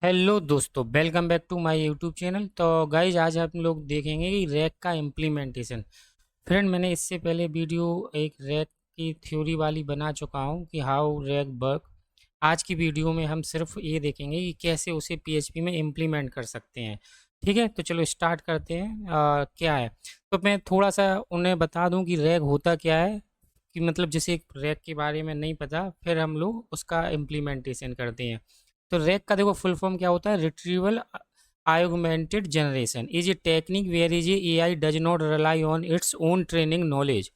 Hello दोस्तों, welcome back to my YouTube channel. तो guys आज हम लोग देखेंगे कि रैक का इम्प्लीमेंटेशन। फ्रेंड, मैंने इससे पहले वीडियो एक रैक की थ्योरी वाली बना चुका हूँ कि हाउ रैक वर्क। आज की वीडियो में हम सिर्फ ये देखेंगे कि कैसे उसे पीएचपी में इम्प्लीमेंट कर सकते हैं। ठीक है, तो चलो स्टार्ट करते हैं। क्या है, तो मैं थोड़ा सा उन्हें बता दूं कि रैक होता क्या है। कि मतलब जैसे एक रैक के बारे में नहीं पता, फिर हम लोग उसका इम्प्लीमेंटेशन करते हैं। तो रैक का देखो फुल फॉर्म क्या होता है। Retrieval augmented generation is a technique where is a AI does not rely on its own training knowledge।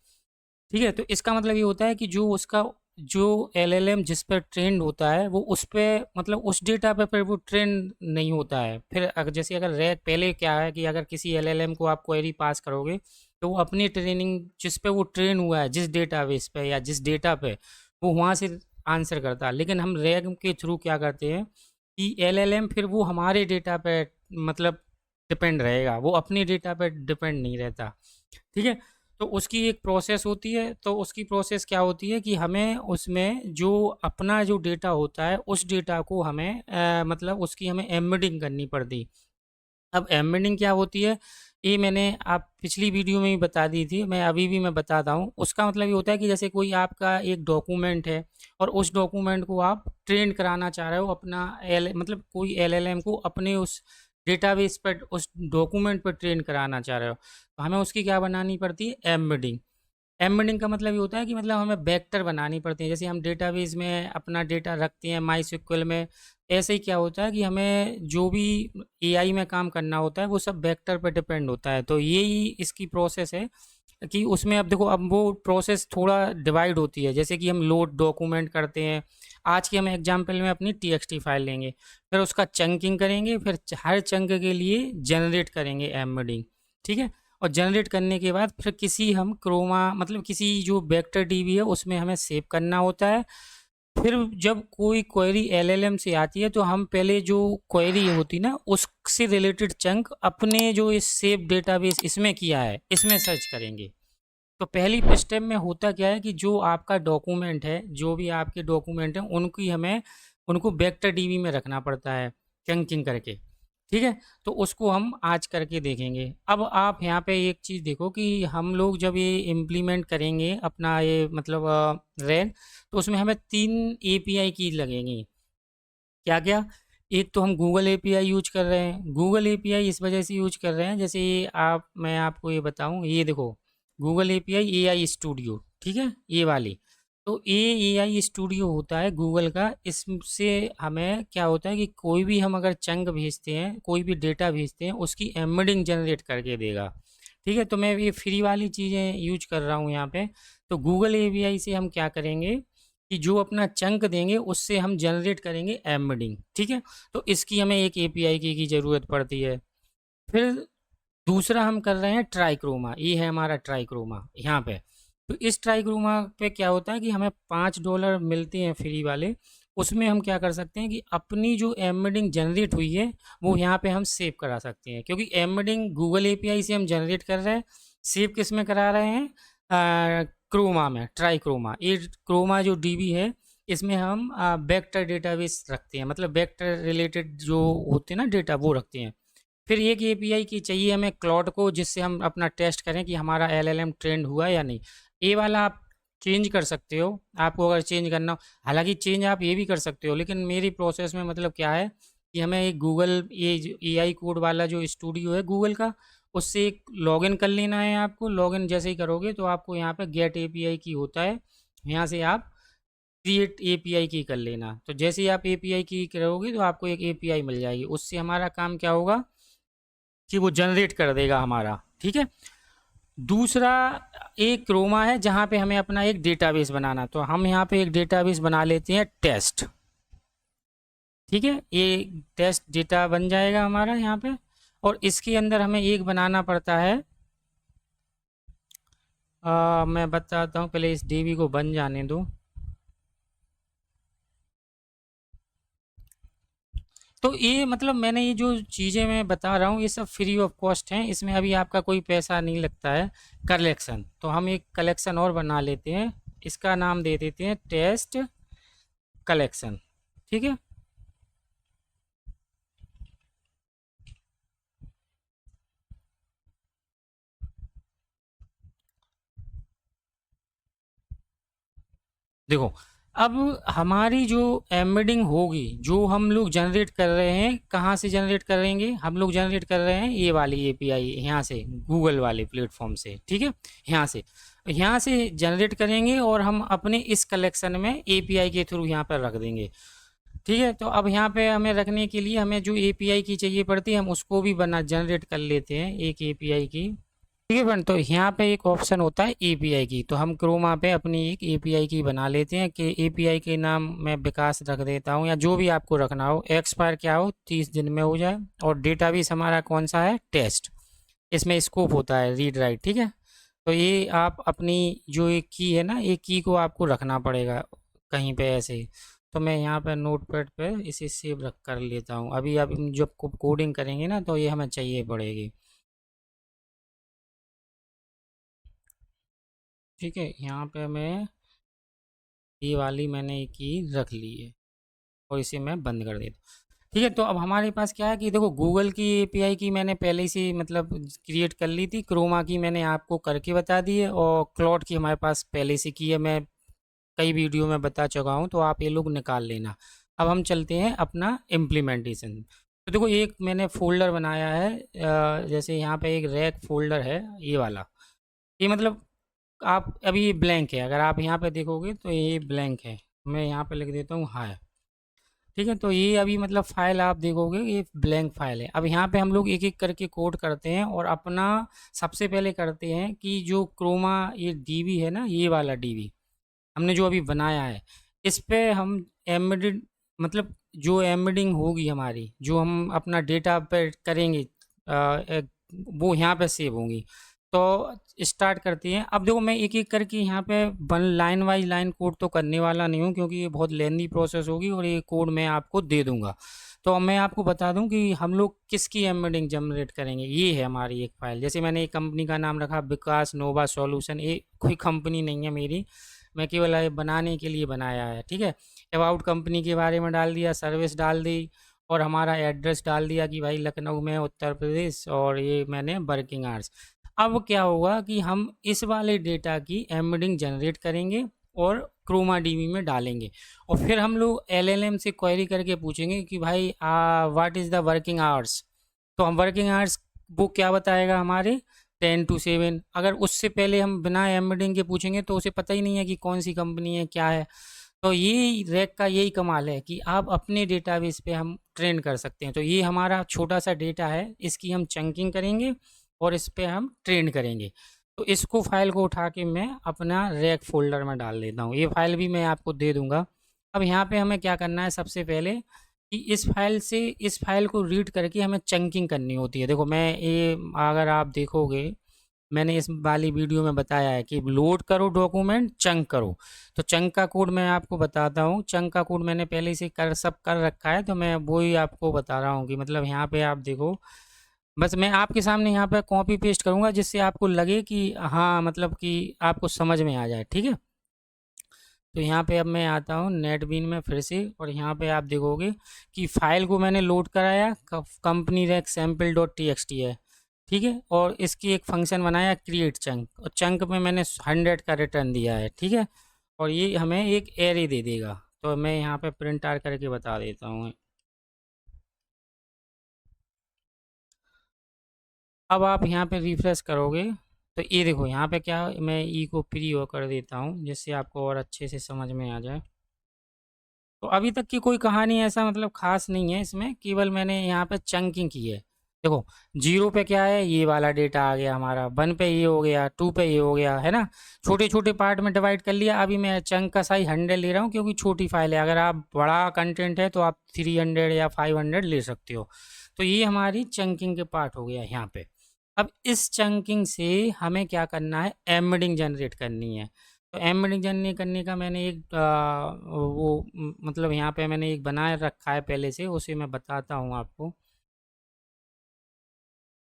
ठीक है, तो इसका मतलब ये होता है कि जो उसका जो एलएलएम जिस पर ट्रेंड होता है वो उस पे मतलब उस डेटा पे फिर वो ट्रेंड नहीं होता है। फिर अगर जैसे अगर रैक पहले क्या है कि अगर किसी एलएलएम को आप क्वेरी पास करोगे तो वो अपनी ट्रेनिंग जिस पे वो ट्रेन हुआ है, जिस डेटाबेस पे या जिस डेटा पे, वो वहाँ से आंसर करता है। लेकिन हम रैक के थ्रू क्या करते हैं कि एलएलएम फिर वो हमारे डेटा पे मतलब डिपेंड रहेगा, वो अपनी डेटा पे डिपेंड नहीं रहता। ठीक है, तो उसकी एक प्रोसेस होती है। तो उसकी प्रोसेस क्या होती है कि हमें उसमें जो अपना जो डेटा होता है उस डेटा को हमें मतलब उसकी हमें एम्बेडिंग करनी पड़ती। अब एम्बेडिंग क्या होती है, ये मैंने आप पिछली वीडियो में भी बता दी थी, मैं अभी भी मैं बताता हूँ। उसका मतलब ये होता है कि जैसे कोई आपका एक डॉक्यूमेंट है और उस डॉक्यूमेंट को आप ट्रेन कराना चाह रहे हो अपना एल मतलब कोई एलएलएम को अपने उस डेटाबेस पर उस डॉक्यूमेंट पर ट्रेन कराना चाह रहे हो, तो हमें उसकी क्या बनानी पड़ती है, एम्बेडिंग। एम्बेडिंग का मतलब ये होता है कि मतलब हमें वेक्टर बनानी पड़ती है। जैसे हम डेटाबेस में अपना डेटा रखते हैं माई स्क्वेल में, ऐसे ही क्या होता है कि हमें जो भी एआई में काम करना होता है वो सब वेक्टर पर डिपेंड होता है। तो यही इसकी प्रोसेस है कि उसमें अब देखो, अब वो प्रोसेस थोड़ा डिवाइड होती है। जैसे कि हम लोड डॉक्यूमेंट करते हैं। आज के हम एग्जांपल में अपनी टीएक्सटी फाइल लेंगे, फिर उसका चंकिंग करेंगे, फिर हर चंक के लिए जनरेट करेंगे एम्बेडिंग। ठीक है, और जनरेट करने के बाद फिर किसी हम क्रोमा मतलब किसी जो वेक्टर डीबी है उसमें हमें सेव करना होता है। फिर जब कोई क्वेरी एलएलएम से आती है तो हम पहले जो क्वेरी होती ना उससे रिलेटेड चंक अपने जो इस सेव डेटाबेस इसमें किया है इसमें सर्च करेंगे। तो पहली स्टेप में होता क्या है कि जो आपका डॉक्यूमेंट है, जो भी आपके डॉक्यूमेंट हैं उनकी हमें उनको वेक्टर डीबी में रखना पड़ता है चंकिंग करके। ठीक है, तो उसको हम आज करके देखेंगे। अब आप यहाँ पे एक चीज़ देखो कि हम लोग जब ये इम्प्लीमेंट करेंगे अपना ये मतलब रैग, तो उसमें हमें 3 एपीआई की लगेंगी। क्या क्या, एक तो हम गूगल एपीआई यूज कर रहे हैं। गूगल एपीआई इस वजह से यूज कर रहे हैं, जैसे ये आप मैं आपको ये बताऊं, ये देखो गूगल एपीआई एआई स्टूडियो, ठीक है, ये वाली। तो ये एआई स्टूडियो होता है गूगल का। इससे हमें क्या होता है कि कोई भी हम अगर चंक भेजते हैं, कोई भी डेटा भेजते हैं, उसकी एम्बेडिंग जनरेट करके देगा। ठीक है, तो मैं ये फ्री वाली चीज़ें यूज कर रहा हूँ यहाँ पे। तो गूगल एपीआई से हम क्या करेंगे कि जो अपना चंक देंगे उससे हम जनरेट करेंगे एम्बेडिंग। ठीक है, तो इसकी हमें एक एपीआई की ज़रूरत पड़ती है। फिर दूसरा हम कर रहे हैं ट्राइक्रोमा, ये है हमारा ट्राइक्रोमा यहाँ पे। तो इस ट्राइक्रोमा पे क्या होता है कि हमें $5 मिलते हैं फ्री वाले। उसमें हम क्या कर सकते हैं कि अपनी जो एम्बेडिंग जनरेट हुई है वो यहाँ पे हम सेव करा सकते हैं, क्योंकि एम्बेडिंग गूगल एपीआई से हम जनरेट कर रहे हैं। सेव किस में करा रहे हैं, क्रोमा में, ट्राइक्रोमा। ये क्रोमा जो डीबी है इसमें हम वेक्टर डेटाबेस रखते हैं, मतलब वेक्टर रिलेटेड जो होते हैं ना डेटा वो रखते हैं। फिर एक एपीआई की चाहिए हमें क्लॉड को, जिससे हम अपना टेस्ट करें कि हमारा एलएलएम ट्रेंड हुआ या नहीं। ये वाला आप चेंज कर सकते हो, आपको अगर चेंज करना हो। हालांकि चेंज आप ये भी कर सकते हो, लेकिन मेरी प्रोसेस में मतलब क्या है कि हमें एक गूगल ये एआई कोड वाला जो स्टूडियो है गूगल का, उससे एक लॉगिन कर लेना है। आपको लॉगिन जैसे ही करोगे तो आपको यहाँ पे गेट एपीआई की होता है, यहाँ से आप क्रिएट एपीआई की कर लेना। तो जैसे ही आप एपीआई की करोगे तो आपको एक एपीआई मिल जाएगी। उससे हमारा काम क्या होगा कि वो जनरेट कर देगा हमारा। ठीक है, दूसरा एक क्रोमा है जहाँ पे हमें अपना एक डेटाबेस बनाना। तो हम यहाँ पे एक डेटाबेस बना लेते हैं टेस्ट। ठीक है, ये टेस्ट डेटा बन जाएगा हमारा यहाँ पे। और इसके अंदर हमें एक बनाना पड़ता है, मैं बताता हूँ, पहले इस डीबी को बन जाने दो। तो ये मतलब मैंने ये जो चीज़ें मैं बता रहा हूँ ये सब फ्री ऑफ कॉस्ट हैं, इसमें अभी आपका कोई पैसा नहीं लगता है। कलेक्शन, तो हम एक कलेक्शन और बना लेते हैं, इसका नाम दे देते हैं टेस्ट कलेक्शन। ठीक है, देखो, अब हमारी जो एम्बेडिंग होगी, जो हम लोग जनरेट कर रहे हैं, कहाँ से जनरेट करेंगे? हम लोग जनरेट कर रहे हैं ये वाली एपीआई यहाँ से, गूगल वाले प्लेटफॉर्म से, ठीक है? यहाँ से जनरेट करेंगे और हम अपने इस कलेक्शन में एपीआई के थ्रू यहाँ पर रख देंगे। ठीक है, तो अब यहाँ पे हमें रखने के लिए हमें जो एपीआई की चाहिए पड़ती है, हम उसको भी बना जनरेट कर लेते हैं एक एपीआई की। ठीक है फ्रेंड, तो यहाँ पे एक ऑप्शन होता है एपीआई की, तो हम क्रोमा पे अपनी एक एपीआई की बना लेते हैं कि एपीआई के नाम मैं विकास रख देता हूँ, या जो भी आपको रखना हो। एक्सपायर क्या हो, 30 दिन में हो जाए। और डेटाबेस हमारा कौन सा है? टेस्ट। इसमें स्कोप होता है रीड राइट, ठीक है? तो ये आप अपनी जो एक की है ना, एक की को आपको रखना पड़ेगा कहीं पे ऐसे ही। तो मैं यहाँ पे नोटपैड पे इसे सेव रख कर लेता हूँ। अभी आप जब कोडिंग करेंगे ना, तो ये हमें चाहिए पड़ेगी। ठीक है, यहाँ पे मैं ये वाली मैंने एक की रख ली है और इसे मैं बंद कर देता हूँ। ठीक है, तो अब हमारे पास क्या है कि देखो, गूगल की एपीआई की मैंने पहले से मतलब क्रिएट कर ली थी, क्रोमा की मैंने आपको करके बता दी है, और क्लॉड की हमारे पास पहले से की है, मैं कई वीडियो में बता चुका हूँ, तो आप ये लोग निकाल लेना। अब हम चलते हैं अपना इम्प्लीमेंटेशन। तो देखो, एक मैंने फ़ोल्डर बनाया है, जैसे यहाँ पे एक रैक फ़ोल्डर है, ये वाला। ये मतलब आप अभी ये ब्लैंक है, अगर आप यहाँ पे देखोगे तो ये ब्लैंक है। मैं यहाँ पे लिख देता हूँ हाय। ठीक है, तो ये अभी मतलब फ़ाइल आप देखोगे, ये ब्लैंक फ़ाइल है। अब यहाँ पे हम लोग एक-एक करके कोड करते हैं, और अपना सबसे पहले करते हैं कि जो क्रोमा ये डीबी है ना, ये वाला डीबी हमने जो अभी बनाया है, इस पे हम एम्बेडेड मतलब जो एम्बेडिंग होगी हमारी, जो हम अपना डेटा पे करेंगे, वो यहाँ पे सेव होंगी। तो स्टार्ट करते हैं। अब देखो, मैं एक एक करके यहाँ पे one line wise line code तो करने वाला नहीं हूँ, क्योंकि ये बहुत लेंदी प्रोसेस होगी, और ये कोड मैं आपको दे दूंगा। तो अब मैं आपको बता दूं कि हम लोग किसकी एम्बेडिंग जनरेट करेंगे। ये है हमारी एक फाइल, जैसे मैंने एक कंपनी का नाम रखा विकास नोवा सॉल्यूशन। ये कोई कंपनी नहीं है मेरी, मैं केवल ये बनाने के लिए बनाया है। ठीक है, अबाउट कंपनी के बारे में डाल दिया, सर्विस डाल दी, और हमारा एड्रेस डाल दिया कि भाई लखनऊ में, उत्तर प्रदेश, और ये मैंने वर्किंग आवर्स। अब क्या होगा कि हम इस वाले डेटा की एम्बेडिंग जनरेट करेंगे और क्रोमा डीबी में डालेंगे, और फिर हम लोग एलएलएम से क्वेरी करके पूछेंगे कि भाई what is the working hours. तो हम वर्किंग आवर्स वो क्या बताएगा हमारे, 10 to 7। अगर उससे पहले हम बिना एम्बेडिंग के पूछेंगे तो उसे पता ही नहीं है कि कौन सी कंपनी है, क्या है। तो ये रैक का यही कमाल है कि आप अपने डेटाबेस पे हम ट्रेन कर सकते हैं। तो ये हमारा छोटा सा डेटा है, इसकी हम चंकिंग करेंगे और इस पे हम ट्रेन करेंगे। तो इसको फाइल को उठा के मैं अपना रैक फोल्डर में डाल देता हूँ, ये फाइल भी मैं आपको दे दूंगा। अब यहाँ पे हमें क्या करना है, सबसे पहले कि इस फाइल से इस फाइल को रीड करके हमें चंकिंग करनी होती है। देखो, मैं ये अगर आप देखोगे, मैंने इस वाली वीडियो में बताया है कि लोड करो डॉक्यूमेंट, चंक करो। तो चंक का कोड मैं आपको बताता हूँ। चंक का कोड मैंने पहले से सब कर रखा है, तो मैं वो ही आपको बता रहा हूँ कि मतलब यहाँ पे आप देखो, बस मैं आपके सामने यहाँ पे कॉपी पेस्ट करूँगा, जिससे आपको लगे कि हाँ, मतलब कि आपको समझ में आ जाए। ठीक है, तो यहाँ पे अब मैं आता हूँ नेटबीन में फिर से, और यहाँ पे आप देखोगे कि फाइल को मैंने लोड कराया, company rack sample dot T x T है। ठीक है, और इसकी एक फंक्शन बनाया क्रिएट चंक, और चंक में मैंने 100 का रिटर्न दिया है। ठीक है, और ये हमें एक एरे दे देगा। तो मैं यहाँ पे प्रिंट आर करके बता देता हूँ। अब आप यहाँ पे रिफ्रेश करोगे, तो ये देखो यहाँ पे क्या, मैं ई को प्री ओ कर देता हूँ, जिससे आपको और अच्छे से समझ में आ जाए। तो अभी तक की कोई कहानी ऐसा मतलब खास नहीं है इसमें, केवल मैंने यहाँ पे चंकिंग की है। देखो, 0 पे क्या है, ये वाला डेटा आ गया हमारा, 1 पे ये हो गया, 2 पे ये हो गया, है ना। छोटे छोटे पार्ट में डिवाइड कर लिया। अभी मैं चंक का साइज 100 ले रहा हूँ, क्योंकि छोटी फाइल है। अगर आप बड़ा कंटेंट है तो आप 300 या 500 ले सकते हो। तो ये हमारी चंकिंग के पार्ट हो गया यहाँ पे। अब इस चंकिंग से हमें क्या करना है, एम्बेडिंग जनरेट करनी है। तो एम्बेडिंग जनरेट करने का मैंने एक मतलब यहाँ पे मैंने एक बनाए रखा है पहले से, उसे मैं बताता हूँ आपको।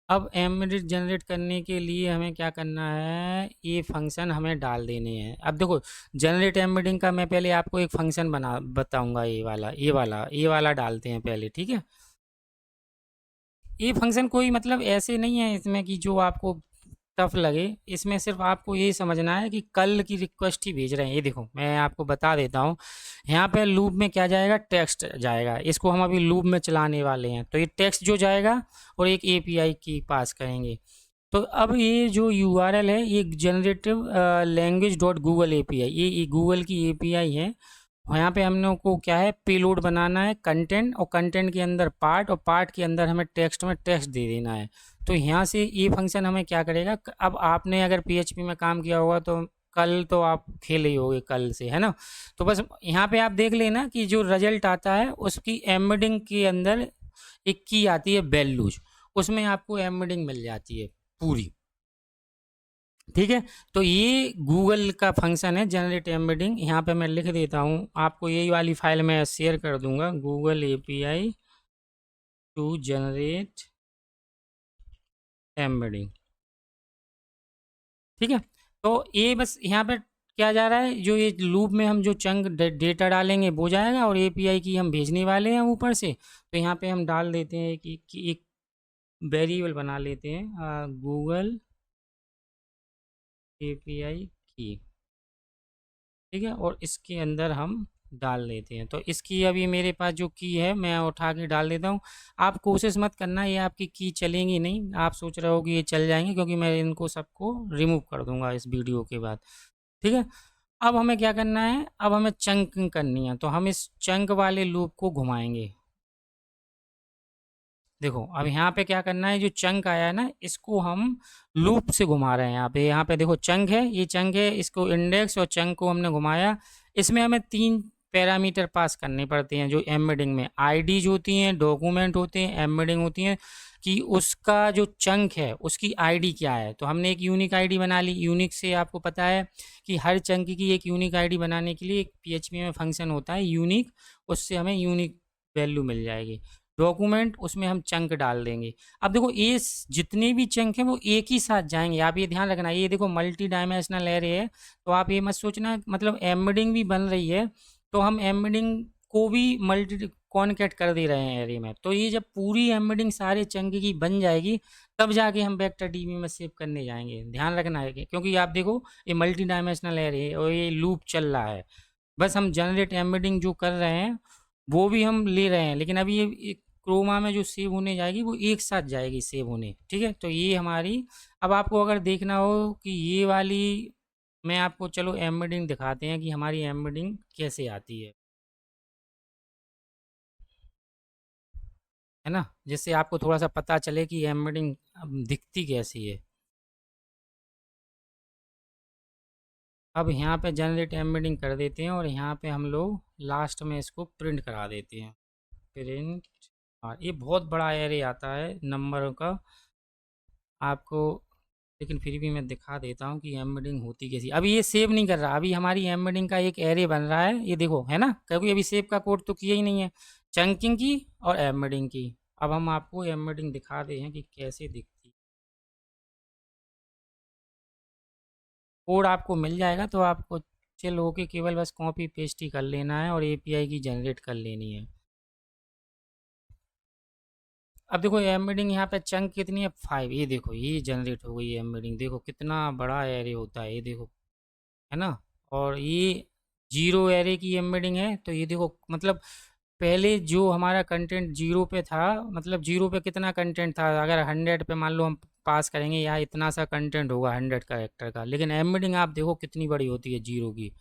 अब एम्बेडेड जनरेट करने के लिए हमें क्या करना है, ये फंक्शन हमें डाल देने हैं। अब देखो, जनरेट एम्बेडिंग का मैं पहले आपको एक फंक्शन बना बताऊंगा, ये वाला डालते हैं पहले। ठीक है, ये फंक्शन कोई मतलब ऐसे नहीं है इसमें कि जो आपको टफ लगे, इसमें सिर्फ आपको ये समझना है कि कल की रिक्वेस्ट ही भेज रहे हैं। ये देखो मैं आपको बता देता हूँ, यहाँ पे लूप में क्या जाएगा, टेक्स्ट जाएगा, इसको हम अभी लूप में चलाने वाले हैं। तो ये टेक्स्ट जो जाएगा और एक एपीआई की पास करेंगे। तो अब ये जो यूआरएल है ये generative language dot Google API, ये गूगल की एपीआई है। यहाँ पे हम लोग को क्या है, पेलोड बनाना है कंटेंट, और कंटेंट के अंदर पार्ट, और पार्ट के अंदर हमें टेक्स्ट में टेक्स्ट दे देना है। तो यहाँ से ये फंक्शन हमें क्या करेगा, अब आपने अगर पीएचपी में काम किया होगा तो कल तो आप खेले ही होगे कल से, है ना। तो बस यहाँ पे आप देख लेना कि जो रिजल्ट आता है उसकी एम्बेडिंग के अंदर एक की आती है वैल्यूज, उसमें आपको एम्बेडिंग मिल जाती है पूरी। ठीक है, तो ये गूगल का फंक्शन है जनरेट एम्बेडिंग। यहाँ पे मैं लिख देता हूँ आपको, यही वाली फाइल मैं शेयर कर दूंगा, Google API to generate embedding. ठीक है, तो ये बस यहाँ पे क्या जा रहा है, जो ये लूप में हम जो चंक डेटा डालेंगे वो जाएगा, और एपीआई की हम भेजने वाले हैं ऊपर से। तो यहाँ पे हम डाल देते हैं कि एक वेरिएबल बना लेते हैं, गूगल एपीआई की। ठीक है, और इसके अंदर हम डाल देते हैं। तो इसकी अभी मेरे पास जो की है मैं उठा के डाल देता हूँ। आप कोशिश मत करना, ये आपकी की चलेंगी नहीं, आप सोच रहे हो कि ये चल जाएंगे, क्योंकि मैं इनको सबको रिमूव कर दूंगा इस वीडियो के बाद। ठीक है, अब हमें क्या करना है, अब हमें चंक करनी है, तो हम इस चंक वाले लूप को घुमाएंगे। देखो अब यहाँ पे क्या करना है, जो चंक आया है ना इसको हम लूप से घुमा रहे हैं। यहाँ पे देखो चंक है, ये चंक है, इसको इंडेक्स और चंक को हमने घुमाया। इसमें हमें 3 पैरामीटर पास करने पड़ते हैं जो एम्बेडिंग में, आईडी जो होती हैं, डॉक्यूमेंट होते हैं, एम्बेडिंग होती हैं, कि उसका जो चंक है उसकी आईडी क्या है। तो हमने एक यूनिक आईडी बना ली। यूनिक से आपको पता है कि हर चंक की एक यूनिक आईडी बनाने के लिए एक पीएचपी में फंक्शन होता है यूनिक, उससे हमें यूनिक वैल्यू मिल जाएगी। डॉक्यूमेंट, उसमें हम चंक डाल देंगे। अब देखो ये जितने भी चंक हैं वो एक ही साथ जाएंगे, आप ये ध्यान रखना। ये देखो मल्टी डायमेंशनल एरे है, तो आप ये मत सोचना मतलब एम्बेडिंग भी बन रही है तो हम एम्बेडिंग को भी मल्टी कॉन्केट कर दे रहे हैं एरे में। तो ये जब पूरी एम्बेडिंग सारे चंक की बन जाएगी तब जाके हम वेक्टर डीबी में सेव करने जाएंगे, ध्यान रखना है क्योंकि आप देखो ये मल्टी डायमेंशनल एरे है और ये लूप चल रहा है। बस हम जनरेट एम्बेडिंग जो कर रहे हैं वो भी हम ले रहे हैं, लेकिन अभी ये क्रोमा में जो सेव होने जाएगी वो एक साथ जाएगी सेव होने। ठीक है, तो ये हमारी, अब आपको अगर देखना हो कि ये वाली, मैं आपको चलो एम्बेडिंग दिखाते हैं कि हमारी एम्बेडिंग कैसे आती है ना, जिससे आपको थोड़ा सा पता चले कि एम्बेडिंग दिखती कैसी है। अब यहाँ पे जनरेट एम्बेडिंग कर देते हैं और यहाँ पे हम लोग लास्ट में इसको प्रिंट करा देते हैं, प्रिंट। हाँ, ये बहुत बड़ा एरे आता है नंबरों का आपको, लेकिन फिर भी मैं दिखा देता हूँ कि एम्बेडिंग होती कैसी। अभी ये सेव नहीं कर रहा, अभी हमारी एम्बेडिंग का एक एरे बन रहा है, ये देखो है ना, क्योंकि अभी सेव का कोड तो किया ही नहीं है, चंकिंग की और एम्बेडिंग की। अब हम आपको एम्बेडिंग दिखा दे हैं कि कैसे दिखती है। कोड आपको मिल जाएगा तो आपको चिल होके केवल बस कॉपी पेस्ट ही कर लेना है और एपीआई की जनरेट कर लेनी है। अब देखो एम्बेडिंग यहाँ पे चंक कितनी है, 5। ये देखो ये जनरेट हो गई है एम्बेडिंग, देखो कितना बड़ा एरे होता है ये देखो, है ना। और ये 0 एरे की एम्बेडिंग है, तो ये देखो मतलब पहले जो हमारा कंटेंट 0 पे था, मतलब 0 पे कितना कंटेंट था, अगर 100 पे मान लो हम पास करेंगे यहाँ इतना सा कंटेंट होगा 100 कैरेक्टर का, लेकिन एम्बेडिंग आप देखो कितनी बड़ी होती है 0 की।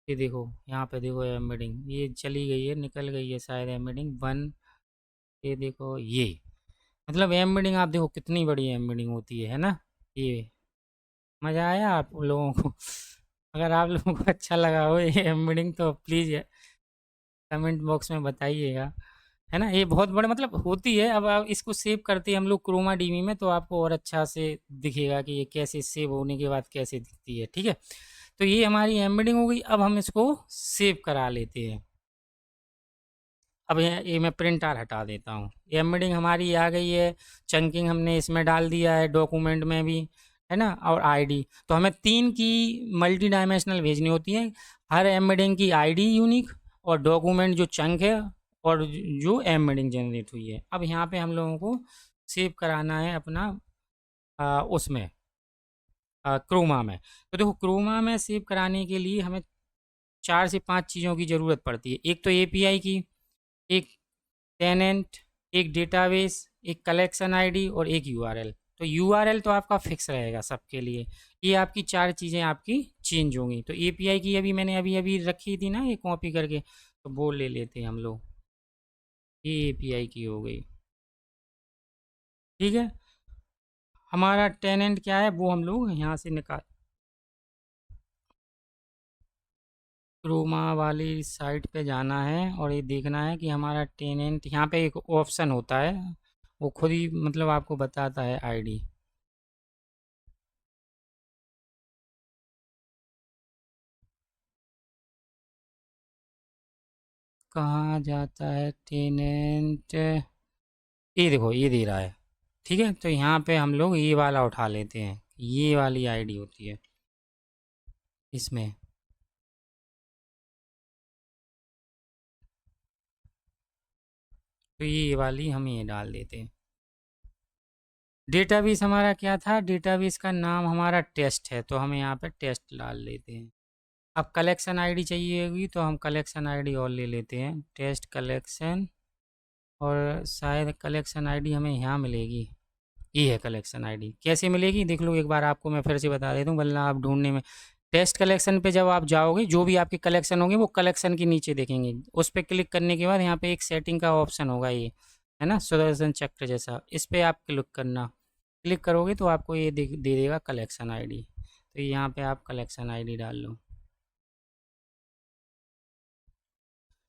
ये देखो यहाँ पे देखो एम्बेडिंग ये चली गई है, निकल गई है शायद एम्बेडिंग 1। ये देखो ये, मतलब एम्बेडिंग आप देखो कितनी बड़ी एम्बेडिंग होती है ना। ये मज़ा आया आप लोगों को? अगर आप लोगों को अच्छा लगा हो ये एम्बेडिंग तो प्लीज़ कमेंट बॉक्स में बताइएगा, है ना। ये बहुत बड़े मतलब होती है। अब आप इसको सेव करते हैं हम लोग क्रोमा डीबी में तो आपको और अच्छा से दिखेगा कि ये कैसे सेव होने के बाद कैसे दिखती है। ठीक है, तो ये हमारी एम्बेडिंग हो गई। अब हम इसको सेव करा लेते हैं। अब ये मैं प्रिंट आर हटा देता हूँ, एम्बेडिंग हमारी आ गई है, चंकिंग हमने इसमें डाल दिया है, डॉक्यूमेंट में भी, है ना, और आईडी। तो हमें 3 की मल्टी डायमेंशनल भेजनी होती है, हर एम्बेडिंग की आईडी यूनिक, और डॉक्यूमेंट जो चंक है, और जो एम्बेडिंग जनरेट हुई है। अब यहाँ पे हम लोगों को सेव कराना है अपना उसमें क्रोमा में। तो देखो क्रोमा में सेव कराने के लिए हमें 4 से 5 चीज़ों की ज़रूरत पड़ती है। एक तो एपीआई की, एक टेनेंट, एक डेटाबेस, एक कलेक्शन आईडी और एक यूआरएल। तो यूआरएल तो आपका फिक्स रहेगा सबके लिए। ये आपकी 4 चीज़ें आपकी चेंज होंगी। तो एपीआई की अभी मैंने अभी रखी थी ना ये कॉपी करके, तो वो ले लेते हैं हम लोग। ये एपीआई की हो गई, ठीक है। हमारा टेनेंट क्या है वो हम लोग यहाँ से निकाल, क्रोमा वाली साइट पे जाना है और ये देखना है कि हमारा टेनेंट, यहाँ पे एक ऑप्शन होता है, वो खुद ही मतलब आपको बताता है आईडी। कहाँ जाता है टेनेंट, ये देखो ये दे रहा है, ठीक है। तो यहाँ पे हम लोग ये वाला उठा लेते हैं, ये वाली आईडी होती है इसमें। तो ये वाली हम ये डाल देते हैं। डेटाबेस हमारा क्या था, डेटाबेस का नाम हमारा टेस्ट है, तो हम यहाँ पे टेस्ट डाल लेते हैं। अब कलेक्शन आईडी चाहिए होगी तो हम कलेक्शन आईडी और ले लेते हैं, टेस्ट कलेक्शन। और शायद कलेक्शन आईडी हमें यहाँ मिलेगी, ये है कलेक्शन आईडी। कैसे मिलेगी देख लो एक बार, आपको मैं फिर से बता देता हूँ वरना आप ढूंढने में। टेस्ट कलेक्शन पे जब आप जाओगे, जो भी आपके कलेक्शन होंगे वो कलेक्शन के नीचे देखेंगे। उस पर क्लिक करने के बाद यहाँ पे एक सेटिंग का ऑप्शन होगा, ये है ना सुदर्शन चक्र जैसा, इस पर आप क्लिक करना। क्लिक करोगे तो आपको ये दे देगा कलेक्शन आईडी। तो यहाँ पे आप कलेक्शन आईडी डाल लो,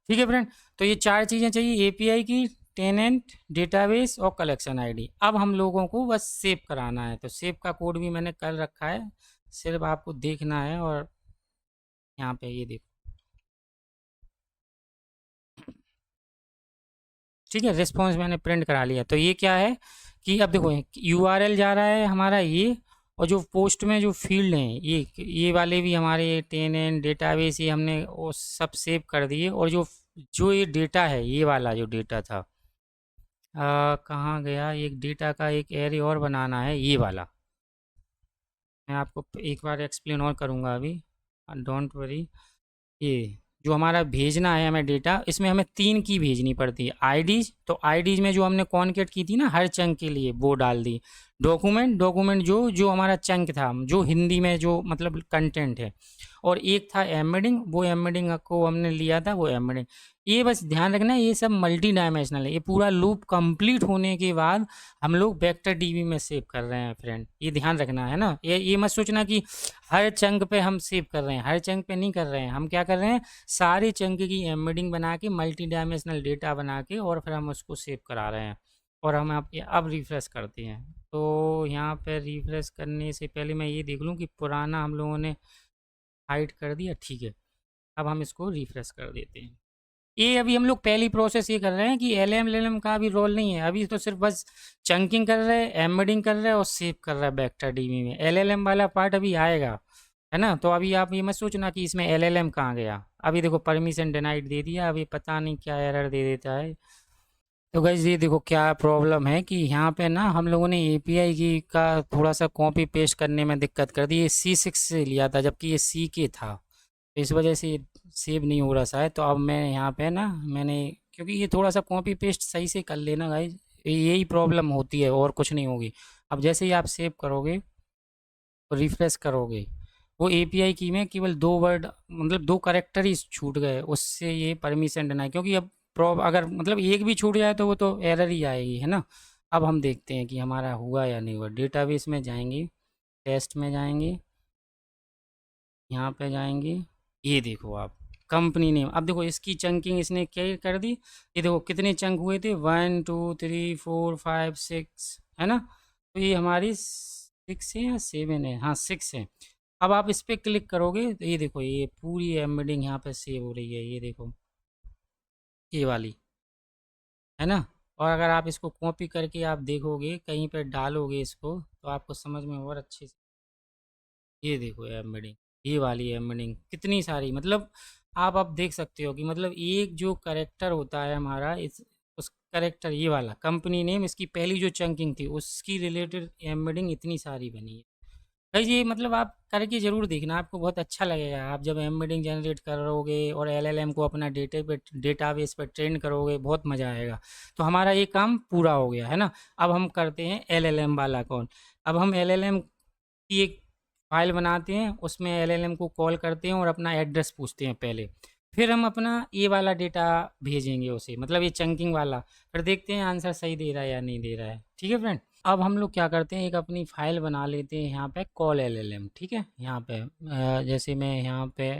ठीक है फ्रेंड। तो ये 4 चीज़ें चाहिए, एपीआई की, टेनेंट, डेटाबेस और कलेक्शन आईडी। अब हम लोगों को बस सेव कराना है, तो सेव का कोड भी मैंने कर रखा है, सिर्फ आपको देखना है। और यहाँ पे ये देखो, ठीक है, रिस्पॉन्स मैंने प्रिंट करा लिया। तो ये क्या है कि अब देखो यूआरएल जा रहा है हमारा ये, और जो पोस्ट में जो फील्ड हैं ये वाले भी हमारे टेनेंट, डेटाबेस, ये हमने वो सब सेव कर दिए। और जो जो ये डेटा है, ये वाला जो डेटा था, कहाँ गया, एक डेटा का एक एरे और बनाना है, ये वाला। मैं आपको एक बार एक्सप्लेन और करूँगा अभी, डोंट वरी। ये जो हमारा भेजना है हमें डेटा, इसमें हमें 3 की भेजनी पड़ती है, आईडीज। तो आईडीज में जो हमने कॉन्केट की थी ना हर चंक के लिए, वो डाल दी। डॉक्यूमेंट, डॉक्यूमेंट जो जो हमारा चंक था, जो हिंदी में जो मतलब कंटेंट है। और एक था एम्बेडिंग, वो एम्बेडिंग को हमने लिया था, वो एम्बेडिंग। ये बस ध्यान रखना है, ये सब मल्टी डायमेंशनल है। ये पूरा लूप कंप्लीट होने के बाद हम लोग वेक्टर डीबी में सेव कर रहे हैं फ्रेंड, ये ध्यान रखना है ना। ये मत सोचना कि हर चंक पे हम सेव कर रहे हैं, हर चंक पे नहीं कर रहे हैं। हम क्या कर रहे हैं, सारे चंक की एम्बेडिंग बना के, मल्टी डायमेंशनल डेटा बना के, और फिर हम उसको सेव करा रहे हैं। और हम अब रिफ्रेश करते हैं। तो यहाँ पे रिफ्रेश करने से पहले मैं ये देख लूँ कि पुराना हम लोगों ने हाइड कर दिया, ठीक है। अब हम इसको रिफ्रेश कर देते हैं। ये अभी हम लोग पहली प्रोसेस ये कर रहे हैं कि एलएम का भी रोल नहीं है, अभी तो सिर्फ बस चंकिंग कर रहे हैं, एम्बेडिंग कर रहे हैं और सेव कर रहा है वेक्टर डीबी में। एलएलएम वाला पार्ट अभी आएगा, है ना। तो अभी आप ये मत सोचना कि इसमें एलएलएम कहाँ गया। अभी देखो परमिशन डिनाइड दे दिया, अभी पता नहीं क्या एरर दे देता है। तो गाइस ये देखो क्या प्रॉब्लम है कि यहाँ पे ना हम लोगों ने एपीआई की का थोड़ा सा कॉपी पेस्ट करने में दिक्कत कर दी। ये C6 से लिया था जबकि ये CK था, तो इस वजह से सेव नहीं हो रहा शायद। तो अब मैं यहाँ पे ना मैंने, क्योंकि ये थोड़ा सा कॉपी पेस्ट सही से कर लेना गाइज, यही प्रॉब्लम होती है और कुछ नहीं होगी। अब जैसे ही आप सेव करोगे और रिफ्रेश करोगे, वो एपीआई की में केवल 2 वर्ड मतलब 2 करेक्टर ही छूट गए, उससे ये परमिशन देना है। क्योंकि अब प्रॉब अगर मतलब एक भी छूट जाए तो वो तो एरर ही आएगी, है ना। अब हम देखते हैं कि हमारा हुआ या नहीं हुआ। डेटाबेस में जाएंगे, टेस्ट में जाएंगे, यहाँ पे जाएंगे, ये देखो आप कंपनी नेम। अब देखो इसकी चंकिंग इसने क्या कर दी, ये देखो कितने चंक हुए थे, 1 2 3 4 5 6, है ना। तो ये हमारी 6 है या 7 है, हाँ 6 है। अब आप इस पर क्लिक करोगे तो ये देखो ये पूरी एम्बेडिंग यहाँ पे सेव हो रही है, ये देखो ये वाली, है ना। और अगर आप इसको कॉपी करके आप देखोगे कहीं पर डालोगे इसको, तो आपको समझ में और अच्छे से, ये देखो एम्बेडिंग, ये वाली एम्बेडिंग कितनी सारी, मतलब आप अब देख सकते हो कि मतलब एक जो करेक्टर होता है हमारा, इस उस करेक्टर, ये वाला कंपनी नेम, इसकी पहली जो चंकिंग थी उसकी रिलेटेड एम्बेडिंग इतनी सारी बनी है। गाइस ये मतलब आप करके ज़रूर देखना, आपको बहुत अच्छा लगेगा। आप जब एम्बेडिंग जनरेट करोगे और एलएलएम को अपना डेटाबेस पे ट्रेन करोगे, बहुत मज़ा आएगा। तो हमारा ये काम पूरा हो गया है ना। अब हम करते हैं एलएलएम वाला कॉल। अब हम एलएलएम की एक फाइल बनाते हैं, उसमें एलएलएम को कॉल करते हैं और अपना एड्रेस पूछते हैं पहले। फिर हम अपना ये वाला डेटा भेजेंगे उसे, मतलब ये चंकिंग वाला। फिर देखते हैं आंसर सही दे रहा है या नहीं दे रहा है। ठीक है फ्रेंड। अब हम लोग क्या करते हैं, एक अपनी फाइल बना लेते हैं यहाँ पे कॉल एलएलएम। ठीक है, यहाँ पे जैसे मैं यहाँ पे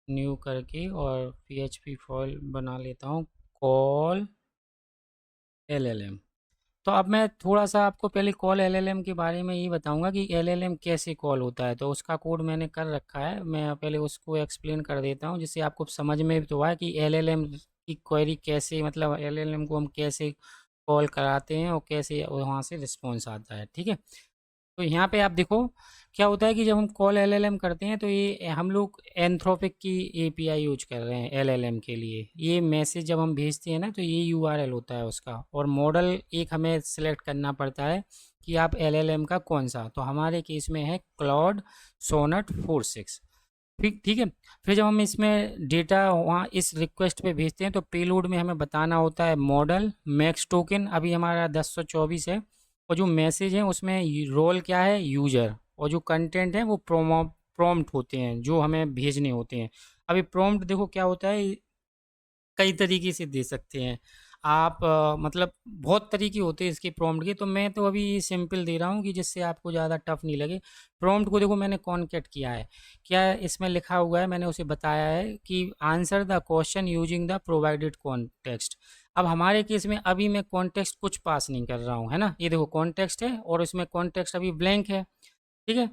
न्यू करके और पीएचपी फाइल बना लेता हूँ कॉल एलएलएम। तो अब मैं थोड़ा-सा आपको पहले कॉल एलएलएम के बारे में ये बताऊँगा कि एलएलएम कैसे कॉल होता है, तो उसका कोड मैंने कर रखा है। मैं पहले उसको एक्सप्लेन कर देता हूँ, जिससे आपको समझ में भी तो आए कि एलएलएम की क्वेरी कैसे, मतलब एलएलएम को हम कैसे कॉल कराते हैं और कैसे वहाँ से रिस्पॉन्स आता है। ठीक है? तो यहाँ पे आप देखो क्या होता है कि जब हम कॉल एलएलएम करते हैं तो ये हम लोग एंथ्रोपिक की एपीआई यूज कर रहे हैं एलएलएम के लिए। ये मैसेज जब हम भेजते हैं ना तो ये यूआरएल होता है उसका, और मॉडल एक हमें सेलेक्ट करना पड़ता है कि आप एलएलएम का कौन सा। तो हमारे केस में है क्लॉड सोनेट 46। ठीक ठीक है। फिर जब हम इसमें डेटा वहाँ इस रिक्वेस्ट पे भेजते हैं तो पेलोड में हमें बताना होता है मॉडल मैक्स टोकन, अभी हमारा 1024 है। और जो मैसेज है उसमें रोल क्या है, यूजर। और जो कंटेंट है वो प्रॉम्प्ट होते हैं जो हमें भेजने होते हैं। अभी प्रॉम्प्ट देखो क्या होता है, कई तरीके से दे सकते हैं आप। मतलब बहुत तरीके होते हैं इसके प्रॉम्प्ट के, तो मैं तो अभी सिंपल दे रहा हूँ कि जिससे आपको ज़्यादा टफ नहीं लगे। प्रॉम्प्ट को देखो मैंने कॉन्केट किया है, क्या इसमें लिखा हुआ है, मैंने उसे बताया है कि answer the question using the provided context. अब हमारे केस में अभी मैं कॉन्टेक्स्ट कुछ पास नहीं कर रहा हूँ, है ना। ये देखो कॉन्टेक्स्ट है और इसमें कॉन्टेक्स्ट अभी ब्लैंक है। ठीक है।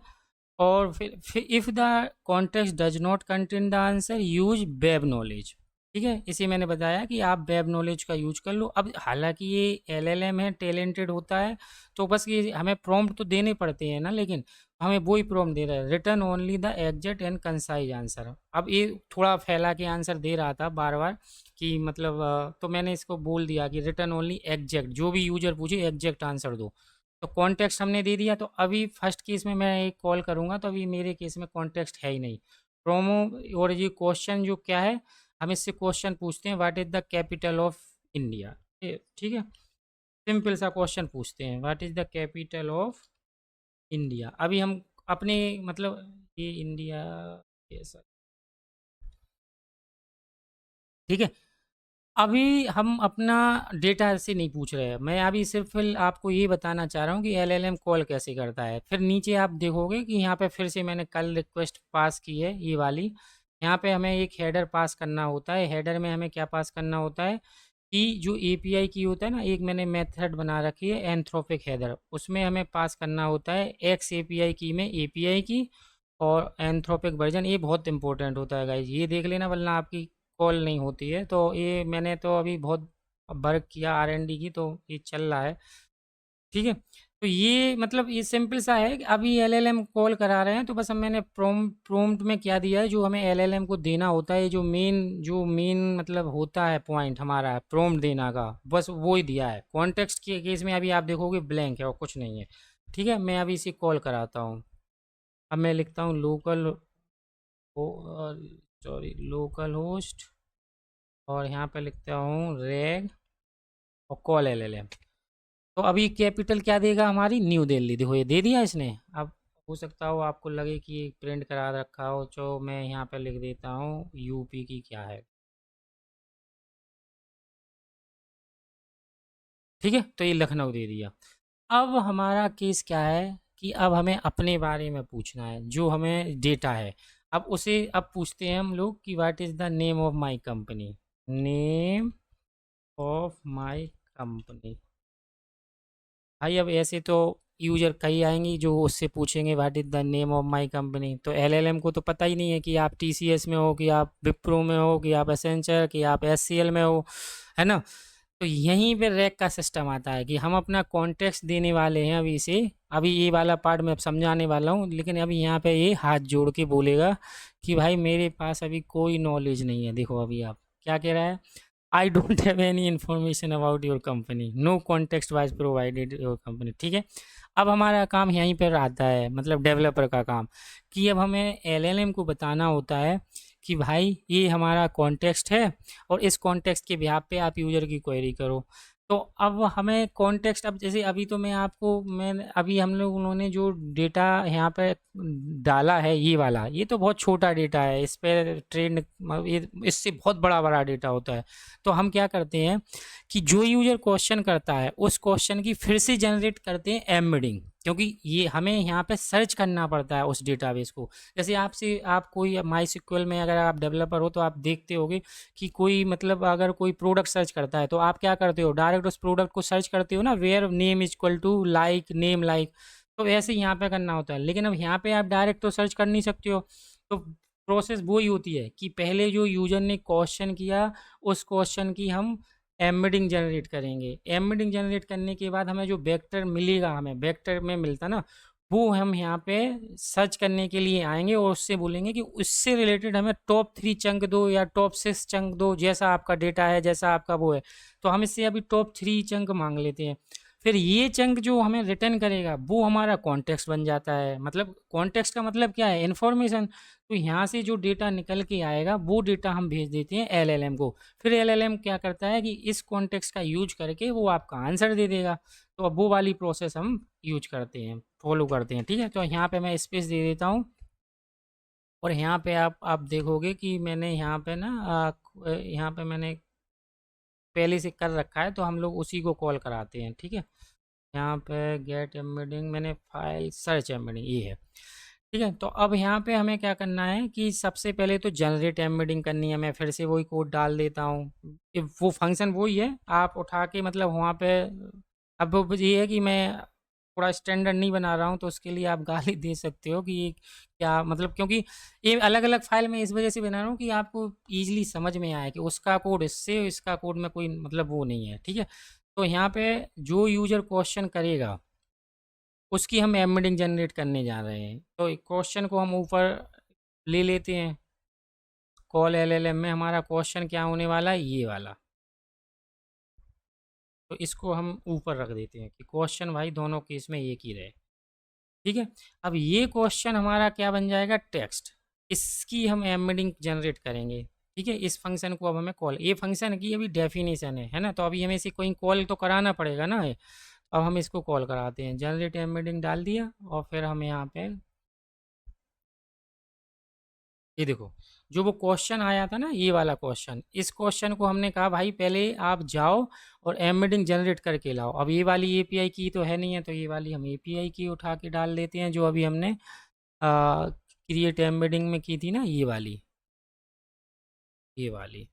और फिर if the context does not contain the answer use web knowledge. ठीक है, इसे मैंने बताया कि आप वेब नॉलेज का यूज कर लो। अब हालांकि ये एलएलएम है, टैलेंटेड होता है, तो बस ये हमें प्रॉम्प्ट तो देने पड़ते हैं ना, लेकिन हमें वही प्रॉम्प्ट दे रहा है, return only the exact and concise answer. अब ये थोड़ा फैला के आंसर दे रहा था बार बार कि मतलब तो मैंने इसको बोल दिया कि रिटर्न ओनली एग्जैक्ट, जो भी यूजर पूछे एग्जैक्ट आंसर दो। तो कॉन्टेक्स्ट हमने दे दिया। तो अभी फर्स्ट केस में मैं एक कॉल करूँगा तो अभी मेरे केस में कॉन्टेक्स्ट है ही नहीं। प्रोमो और ये क्वेश्चन जो क्या है, हम इससे क्वेश्चन पूछते हैं what is the capital of India. ठीक है, सिंपल सा क्वेश्चन पूछते हैं what is the capital of India. अभी हम अपने मतलब ये इंडिया ऐसा। ठीक है। अभी हम अपना डेटा से नहीं पूछ रहे हैं, मैं अभी सिर्फ आपको ये बताना चाह रहा हूँ कि एलएलएम कॉल कैसे करता है। फिर नीचे आप देखोगे कि यहाँ पे फिर से मैंने कल रिक्वेस्ट पास की है ये वाली। यहाँ पे हमें एक हेडर पास करना होता है। हेडर में हमें क्या पास करना होता है कि जो एपीआई की होता है ना, एक मैंने मेथड बना रखी है एंथ्रोपिक हेडर, उसमें हमें पास करना होता है एक्स एपीआई की में एपीआई की और एंथ्रोपिक वर्जन। ये बहुत इंपॉर्टेंट होता है गाइज, ये देख लेना वरना आपकी कॉल नहीं होती है। तो ये मैंने तो अभी बहुत वर्क किया आरएनडी की, तो ये चल रहा है। ठीक है। तो ये मतलब ये सिंपल सा है कि अभी एलएलएम कॉल करा रहे हैं, तो बस हम मैंने प्रॉम्प्ट में क्या दिया है, जो हमें एलएलएम को देना होता है, जो मेन मतलब होता है पॉइंट हमारा प्रॉम्प्ट देना का, बस वो ही दिया है। कॉन्टेक्स्ट के केस में अभी आप देखोगे ब्लैंक है और कुछ नहीं है। ठीक है, मैं अभी इसे कॉल कराता हूँ। अब मैं लिखता हूँ लोकल सॉरी लोकल होस्ट, और यहाँ पे लिखता हूँ रेग और कॉल एलएलएम। तो अभी कैपिटल क्या देगा, हमारी न्यू दिल्ली। देखो ये दे दिया इसने। अब हो सकता हो आपको लगे कि प्रिंट करा रखा हो, तो मैं यहाँ पे लिख देता हूँ यूपी की क्या है। ठीक है, तो ये लखनऊ दे दिया। अब हमारा केस क्या है कि अब हमें अपने बारे में पूछना है, जो हमें डेटा है। अब उसे अब पूछते हैं हम लोग कि what is the name of my company. Name of my company. भाई अब ऐसे तो यूजर कई आएंगी जो उससे पूछेंगे what is the name of my company, तो एलएलएम को तो पता ही नहीं है कि आप टीसीएस में हो, कि आप विप्रो में हो, कि आप एसेंचर, कि आप एचसीएल में हो, है ना। तो यहीं पे रैक का सिस्टम आता है कि हम अपना कॉन्टेक्स्ट देने वाले हैं अभी इसे। अभी ये वाला पार्ट मैं अब समझाने वाला हूँ, लेकिन अभी यहाँ पे ये हाथ जोड़ के बोलेगा कि भाई मेरे पास अभी कोई नॉलेज नहीं है। देखो अभी आप क्या कह रहा है, I don't have any information about your company, no context wise provided your company. ठीक है, अब हमारा काम यहीं पर आता है, मतलब डेवलपर का काम, कि अब हमें एलएलएम को बताना होता है कि भाई ये हमारा कॉन्टेक्स्ट है और इस कॉन्टेक्स्ट के बिहाफ पे आप यूज़र की क्वेरी करो। तो अब हमें कॉन्टेक्स्ट, अब जैसे अभी तो मैं आपको, मैं अभी हम लोग उन्होंने जो डेटा यहाँ पे डाला है, ये वाला, ये तो बहुत छोटा डेटा है, इस पे ट्रेंड, ये इससे बहुत बड़ा बड़ा डेटा होता है। तो हम क्या करते हैं कि जो यूजर क्वेश्चन करता है उस क्वेश्चन की फिर से जनरेट करते हैं एम्बेडिंग, क्योंकि ये हमें यहाँ पे सर्च करना पड़ता है उस डेटाबेस को। जैसे आपसे, आप कोई माई सिक्वल में अगर आप डेवलपर हो तो आप देखते होगे कि कोई, मतलब अगर कोई प्रोडक्ट सर्च करता है तो आप क्या करते हो, डायरेक्ट उस प्रोडक्ट को सर्च करते हो ना, where name is equal to like name like. तो ऐसे ही यहाँ पे करना होता है, लेकिन अब यहाँ पे आप डायरेक्ट तो सर्च कर नहीं सकते हो। तो प्रोसेस वही होती है कि पहले जो यूजर ने क्वेश्चन किया उस क्वेश्चन की हम एम्बेडिंग जनरेट करेंगे। एम्बेडिंग जनरेट करने के बाद हमें जो वेक्टर मिलेगा, हमें वेक्टर में मिलता ना, वो हम यहाँ पे सर्च करने के लिए आएंगे और उससे बोलेंगे कि उससे रिलेटेड हमें टॉप 3 चंक दो या टॉप 6 चंक दो, जैसा आपका डेटा है, जैसा आपका वो है। तो हम इससे अभी टॉप 3 चंक मांग लेते हैं। फिर ये चंक जो हमें रिटर्न करेगा वो हमारा कॉन्टेक्स्ट बन जाता है। मतलब कॉन्टेक्स्ट का मतलब क्या है, इन्फॉर्मेशन। तो यहाँ से जो डेटा निकल के आएगा वो डेटा हम भेज देते हैं एलएलएम को। फिर एलएलएम क्या करता है कि इस कॉन्टेक्स्ट का यूज करके वो आपका आंसर दे देगा। तो अब वो वाली प्रोसेस हम यूज करते हैं, फॉलो करते हैं। ठीक है, तो यहाँ पे मैं स्पेस दे देता हूँ और यहाँ पे आप देखोगे कि मैंने यहाँ पे ना, यहाँ पे मैंने पहले से कर रखा है, तो हम लोग उसी को कॉल कराते हैं। ठीक है, यहाँ पे गेट एम्बेडिंग, मैंने फाइल सर्च एम्बेडिंग ये है। ठीक है, तो अब यहाँ पे हमें क्या करना है कि सबसे पहले तो जनरेट एम्बेडिंग करनी है। मैं फिर से वही कोड डाल देता हूँ, वो फंक्शन वही है, आप उठा के मतलब वहाँ पे। अब वो ये है कि मैं थोड़ा स्टैंडर्ड नहीं बना रहा हूँ, तो उसके लिए आप गाली दे सकते हो कि ये क्या मतलब, क्योंकि ये अलग अलग फाइल में इस वजह से बना रहा हूँ कि आपको ईजिली समझ में आए कि उसका कोड इससे, इसका कोड में कोई मतलब वो नहीं है। ठीक है, तो यहाँ पे जो यूजर क्वेश्चन करेगा उसकी हम एम्बेडिंग जनरेट करने जा रहे हैं। तो क्वेश्चन को हम ऊपर ले लेते हैं, कॉल एलएलएम में हमारा क्वेश्चन क्या होने वाला है, ये वाला। तो इसको हम ऊपर रख देते हैं कि क्वेश्चन भाई दोनों केस में एक ही रहे। ठीक है, अब ये क्वेश्चन हमारा क्या बन जाएगा, टेक्स्ट। इसकी हम एम्बेडिंग जनरेट करेंगे। ठीक है, इस फंक्शन को अब हमें कॉल, ये फंक्शन की अभी डेफिनेशन है ना, तो अभी हमें इसे कोई कॉल तो कराना पड़ेगा ना। अब हम इसको कॉल कराते हैं, जनरेट एम्बेडिंग डाल दिया और फिर हम यहाँ पे ये देखो, जो वो क्वेश्चन आया था ना, ये वाला क्वेश्चन, इस क्वेश्चन को हमने कहा भाई पहले आप जाओ और एम्बेडिंग जनरेट करके लाओ। अब ये वाली एपीआई की तो है नहीं है, तो ये वाली हम एपीआई की उठा के डाल देते हैं, जो अभी हमने क्रिएट एम्बेडिंग में की थी ना, ये वाली, ये वाली।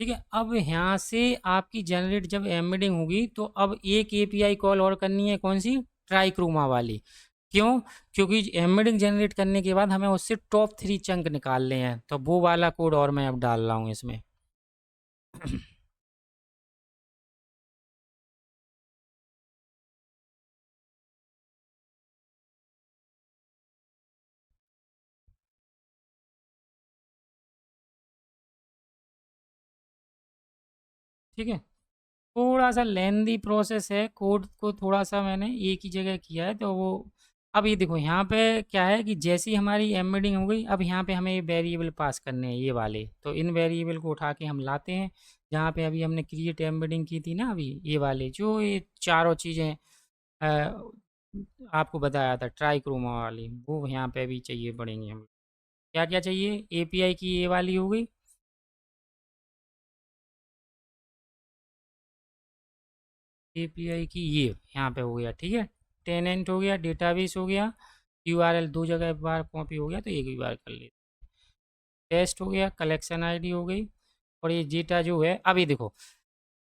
ठीक है, अब यहाँ से आपकी जनरेट जब एम्बेडिंग होगी तो अब एक एपीआई कॉल और करनी है, कौन सी, ट्राइक्रोमा वाली। क्यों, क्योंकि एम्बेडिंग जनरेट करने के बाद हमें उससे टॉप 3 चंक निकालने हैं, तो वो वाला कोड और मैं अब डाल रहा हूँ इसमें। ठीक है, थोड़ा सा लेंदी प्रोसेस है, कोड को थोड़ा सा मैंने एक ही जगह किया है, तो वो, अब ये देखो यहाँ पे क्या है कि जैसी हमारी एम्बेडिंग हो गई, अब यहाँ पे हमें ये वेरिएबल पास करने हैं, ये वाले। तो इन वेरिएबल को उठा के हम लाते हैं जहाँ पे अभी हमने क्रिएट एम्बेडिंग की थी ना, अभी ये वाले जो ये चारों चीज़ें आपको बताया था ट्राइक्रोमा वाली, वो यहाँ पे अभी चाहिए पड़ेंगे हम। क्या क्या चाहिए, एपीआई की ये वाली हो गई, एपीआई की ये यहाँ पे हो गया। ठीक है, टेनेंट हो गया, डेटाबेस हो गया, यूआरएल दो जगह बार कॉपी हो गया, तो एक ही बार कर ले। टेस्ट हो गया, कलेक्शन आईडी हो गई, और ये जीटा जो है, अभी देखो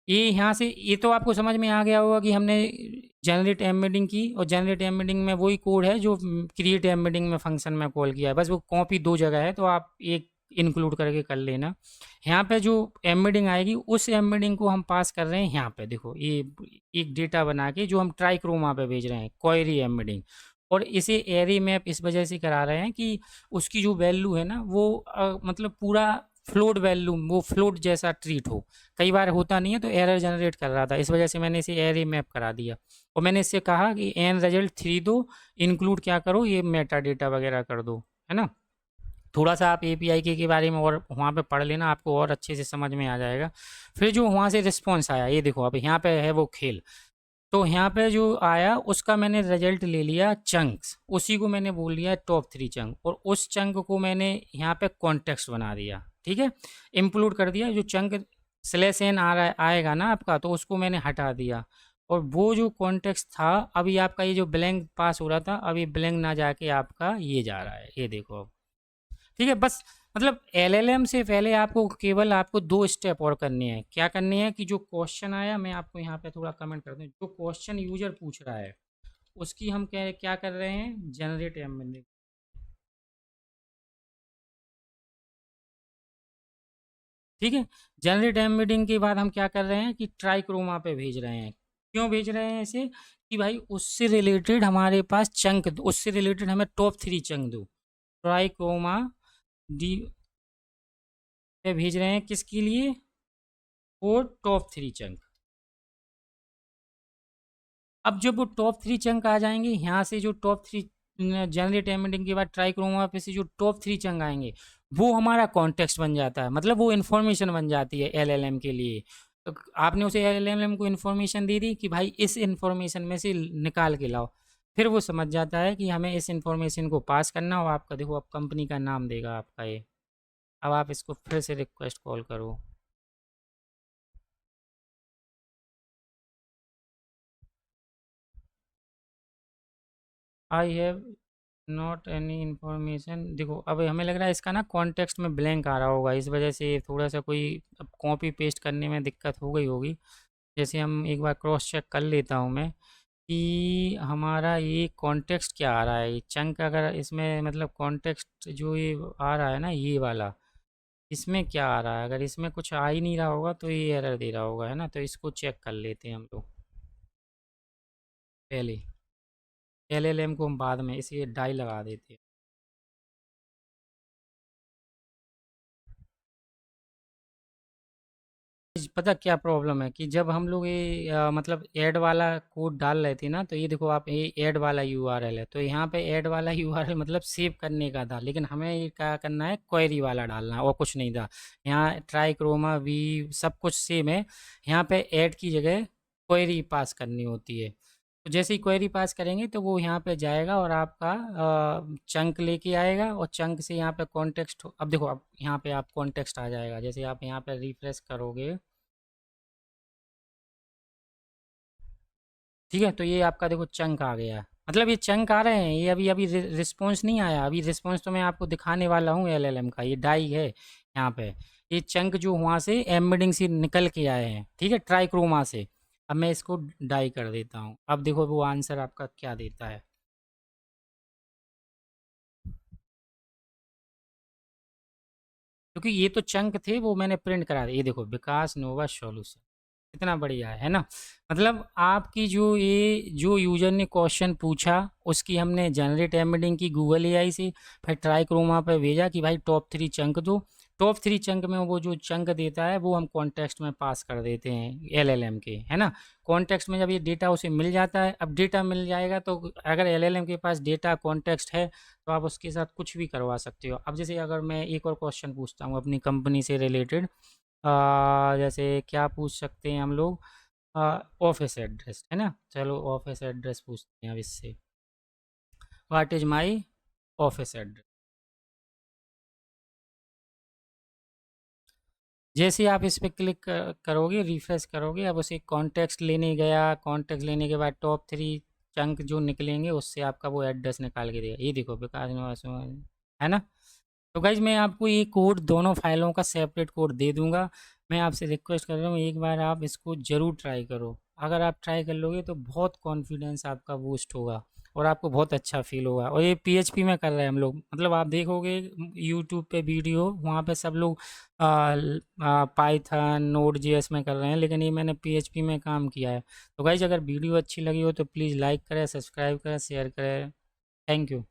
ये यहाँ से, ये तो आपको समझ में आ गया होगा कि हमने जनरेट एम्बेडिंग की, और जनरेट एम्बेडिंग में वही कोड है जो क्रिएट एम्बेडिंग में फंक्शन में कॉल किया है, बस वो कॉपी दो जगह है, तो आप एक इंक्लूड करके कर लेना। यहाँ पे जो एम्बेडिंग आएगी उस एम्बेडिंग को हम पास कर रहे हैं यहाँ पे, देखो ये एक डेटा बना के जो हम ट्राइक्रोमा पे भेज रहे हैं, क्वेरी एम्बेडिंग। और इसे एरे मैप इस वजह से करा रहे हैं कि उसकी जो वैल्यू है ना वो मतलब पूरा फ्लोट वैल्यू, वो फ्लोट जैसा ट्रीट हो। कई बार होता नहीं है तो एरर जनरेट कर रहा था, इस वजह से मैंने इसे एरे मैप करा दिया। और मैंने इससे कहा कि एन रिजल्ट 3 दो, इंक्लूड क्या करो, ये मेटा डेटा वगैरह कर दो, है ना। थोड़ा सा आप एपीआई के बारे में और वहाँ पे पढ़ लेना, आपको और अच्छे से समझ में आ जाएगा। फिर जो वहाँ से रिस्पॉन्स आया, ये देखो अब यहाँ पे है वो खेल। तो यहाँ पे जो आया उसका मैंने रिजल्ट ले लिया चंक्स, उसी को मैंने बोल दिया टॉप 3 चंक, और उस चंक को मैंने यहाँ पे कॉन्टेक्स्ट बना दिया, ठीक है, इंक्लूड कर दिया। जो चंक स्लैश एन आ रहा आएगा ना आपका, तो उसको मैंने हटा दिया। और वो जो कॉन्टेक्स्ट था, अभी आपका ये जो ब्लैंक पास हो रहा था, अभी ब्लैंक ना जाके आपका ये जा रहा है, ये देखो अब। ठीक है, बस मतलब एलएलएम से पहले आपको केवल आपको 2 स्टेप और करने हैं। क्या करने हैं कि जो क्वेश्चन आया, मैं आपको यहाँ पे थोड़ा कमेंट कर दूँ, जो क्वेश्चन यूजर पूछ रहा है उसकी हम क्या क्या कर रहे हैं, जनरेट एम्बेडिंग। ठीक है, जनरेट एम्बेडिंग के बाद हम क्या कर रहे हैं कि ट्राइक्रोमा पे भेज रहे हैं। क्यों भेज रहे हैं ऐसे कि भाई उससे रिलेटेड हमारे पास चंक, उससे रिलेटेड हमें टॉप 3 चंक दो। ट्राइक्रोमा डी पे भेज रहे हैं, किसके लिए, वो टॉप 3 चंक। अब जब वो टॉप 3 चंक आ जाएंगे यहाँ से, जो टॉप 3 जनरेट एमिटिंग के बाद ट्राइक्रोमा पे से जो टॉप 3 चंक आएंगे, वो हमारा कॉन्टेक्स्ट बन जाता है, मतलब वो इन्फॉर्मेशन बन जाती है एलएलएम के लिए। तो आपने उसे एलएलएम को इन्फॉर्मेशन दे दी कि भाई इस इन्फॉर्मेशन में से निकाल के लाओ, फिर वो समझ जाता है कि हमें इस इन्फॉर्मेशन को पास करना हो। आपका देखो अब कंपनी का नाम देगा आपका ये। अब आप इसको फिर से रिक्वेस्ट कॉल करो। I have not any information. देखो अब हमें लग रहा है इसका ना कॉन्टेक्स्ट में ब्लैंक आ रहा होगा, इस वजह से थोड़ा सा कोई अब कॉपी पेस्ट करने में दिक्कत हो गई होगी। जैसे हम एक बार क्रॉस चेक कर लेता हूँ मैं कि हमारा ये कॉन्टेक्स्ट क्या आ रहा है, ये चंक अगर इसमें मतलब कॉन्टेक्स्ट जो ये आ रहा है ना ये वाला, इसमें क्या आ रहा है, अगर इसमें कुछ आ ही नहीं रहा होगा तो ये एरर दे रहा होगा, है ना। तो इसको चेक कर लेते हैं हम लोग पहले, एलएलएम को हम बाद में इसे डाई लगा देते हैं। पता क्या प्रॉब्लम है कि जब हम लोग ये मतलब ऐड वाला कोड डाल रहे थे ना, तो ये देखो आप, ये ऐड वाला यूआरएल है, तो यहाँ पे ऐड वाला यूआरएल मतलब सेव करने का था, लेकिन हमें ये क्या करना है, क्वेरी वाला डालना है और कुछ नहीं था। यहाँ ट्राई क्रोमा वी सब कुछ सेम है, यहाँ पे ऐड की जगह क्वेरी पास करनी होती है। तो जैसे ही क्वेरी पास करेंगे तो वो यहाँ पे जाएगा और आपका चंक लेके आएगा, और चंक से यहाँ पे कॉन्टेक्स्ट, अब देखो अब यहाँ पे आप कॉन्टेक्स्ट आ जाएगा, जैसे आप यहाँ पे रिफ्रेश करोगे, ठीक है, तो ये आपका देखो चंक आ गया। मतलब ये चंक आ रहे हैं, ये अभी अभी रिस्पॉन्स नहीं आया, अभी रिस्पॉन्स तो मैं आपको दिखाने वाला हूँ एलएलएम का, ये डाई है यहाँ पे। ये चंक जो वहाँ से एम्बेडिंग से निकल के आए हैं, ठीक है, ट्राइक्रोमा से। अब मैं इसको डाई कर देता हूँ, अब देखो वो आंसर आपका क्या देता है। क्योंकि ये तो चंक थे, वो मैंने प्रिंट करा दिया, ये देखो विकास नोवा सॉल्यूशन, कितना बढ़िया है ना। मतलब आपकी जो ये जो यूजर ने क्वेश्चन पूछा, उसकी हमने जनरेट एम्बेडिंग की गूगल एआई से, फिर ट्राई क्रोमा पे भेजा कि भाई टॉप 3 चंक दो। टॉप 3 चंक में वो जो चंक देता है वो हम कॉन्टेक्स्ट में पास कर देते हैं एलएलएम के, है ना। कॉन्टेक्स्ट में जब ये डेटा उसे मिल जाता है, अब डेटा मिल जाएगा तो अगर एलएलएम के पास डेटा कॉन्टेक्स्ट है तो आप उसके साथ कुछ भी करवा सकते हो। अब जैसे अगर मैं एक और क्वेश्चन पूछता हूँ अपनी कंपनी से रिलेटेड, जैसे क्या पूछ सकते हैं हम लोग, ऑफिस एड्रेस, है ना। चलो ऑफिस एड्रेस पूछते हैं अब इससे, what is my office address. जैसे आप इस पे क्लिक करोगे, रिफ्रेश करोगे, अब उसे कॉन्टेक्स्ट लेने गया, कॉन्टेक्स्ट लेने के बाद टॉप 3 चंक जो निकलेंगे उससे आपका वो एड्रेस निकाल के देगा, ये देखो विकास निवास, है ना। तो गाइज मैं आपको ये कोड, दोनों फाइलों का सेपरेट कोड दे दूंगा। मैं आपसे रिक्वेस्ट कर रहा हूँ एक बार आप इसको ज़रूर ट्राई करो। अगर आप ट्राई कर लोगे तो बहुत कॉन्फिडेंस आपका बूस्ट होगा, और आपको बहुत अच्छा फील होगा। और ये पीएचपी में कर रहे हैं हम लोग, मतलब आप देखोगे यूट्यूब पे वीडियो, वहाँ पे सब लोग पाइथन नोड जेएस में कर रहे हैं, लेकिन ये मैंने पीएचपी में काम किया है। तो गाइज अगर वीडियो अच्छी लगी हो तो प्लीज़ लाइक करें, सब्सक्राइब करें, शेयर करें। Thank you.